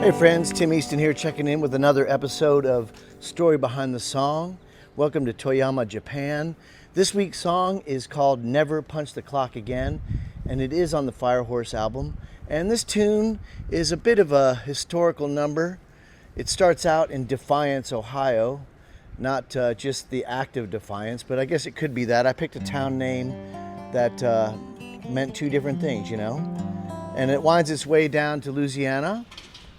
Hey friends, Tim Easton here checking in with another episode of Story Behind the Song. Welcome to Toyama, Japan. This week's song is called Never Punch the Clock Again, and it is on the FIREHORSE album. And this tune is a bit of a historical number. It starts out in Defiance, Ohio. Not just the act of defiance, but I guess it could be that. I picked a town name that meant two different things, you know. And it winds its way down to Louisiana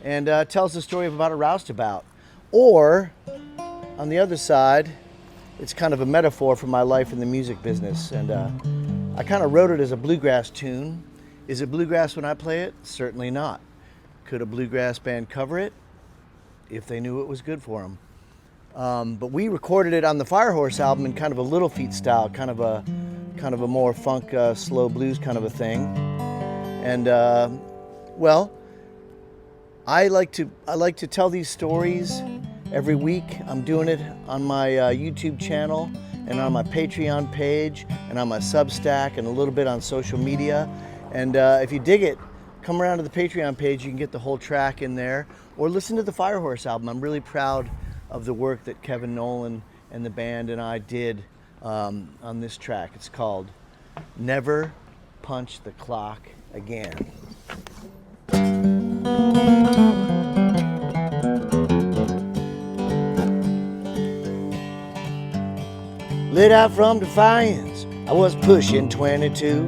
and tells the story of about a roustabout. Or, on the other side, it's kind of a metaphor for my life in the music business. And I kind of wrote it as a bluegrass tune. Is it bluegrass when I play it? Certainly not. Could a bluegrass band cover it? If they knew it was good for them. But we recorded it on the FIREHORSE album in kind of a Little Feat style, kind of a more funk, slow blues kind of a thing. And well, I like to tell these stories every week. I'm doing it on my YouTube channel and on my Patreon page and on my Substack and a little bit on social media. And if you dig it, come around to the Patreon page. You can get the whole track in there, or listen to the FIREHORSE album. I'm really proud of the work that Kevin Nolan and the band and I did on this track. It's called Never Punch the Clock Again. Lit out from Defiance, I was pushing 22.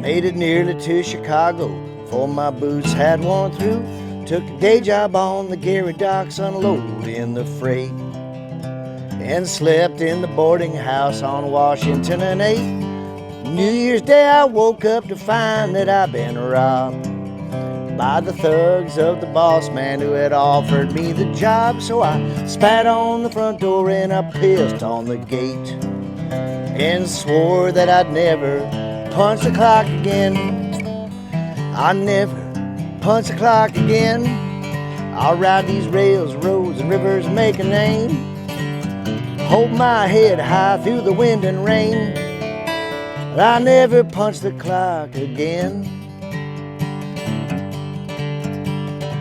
Made it nearly to Chicago before my boots had worn through. Took a day job on the Gary docks, unloading the freight, and slept in the boarding house on Washington and 8. New Year's Day I woke up to find that I'd been robbed by the thugs of the boss man who had offered me the job. So I spat on the front door and I pissed on the gate and swore that I'd never punch the clock again. I never punch the clock again. I'll ride these rails, roads, and rivers, and make a name. Hold my head high through the wind and rain. I never punch the clock again.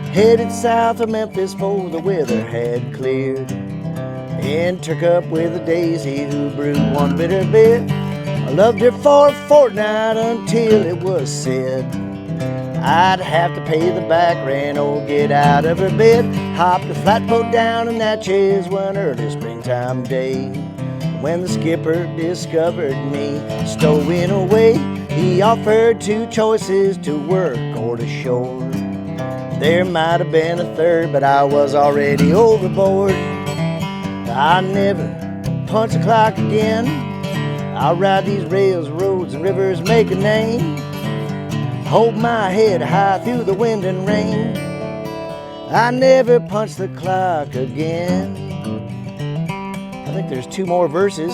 Headed south of Memphis for the weather had cleared, and took up with a daisy who brewed one bitter beer. I loved her for a fortnight until it was said I'd have to pay the back rent or get out of her bed. Hopped a flatboat down in Natchez one early springtime day. When the skipper discovered me stowing away, he offered two choices, to work or to shore. There might have been a third, but I was already overboard. I never punch the clock again. I'll ride these rails, roads, and rivers, make a name. Hold my head high through the wind and rain. I never punch the clock again. I think there's two more verses.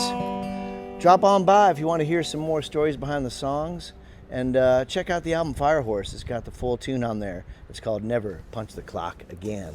Drop on by if you want to hear some more stories behind the songs. And check out the album FIREHORSE. It's got the full tune on there. It's called Never Punch the Clock Again.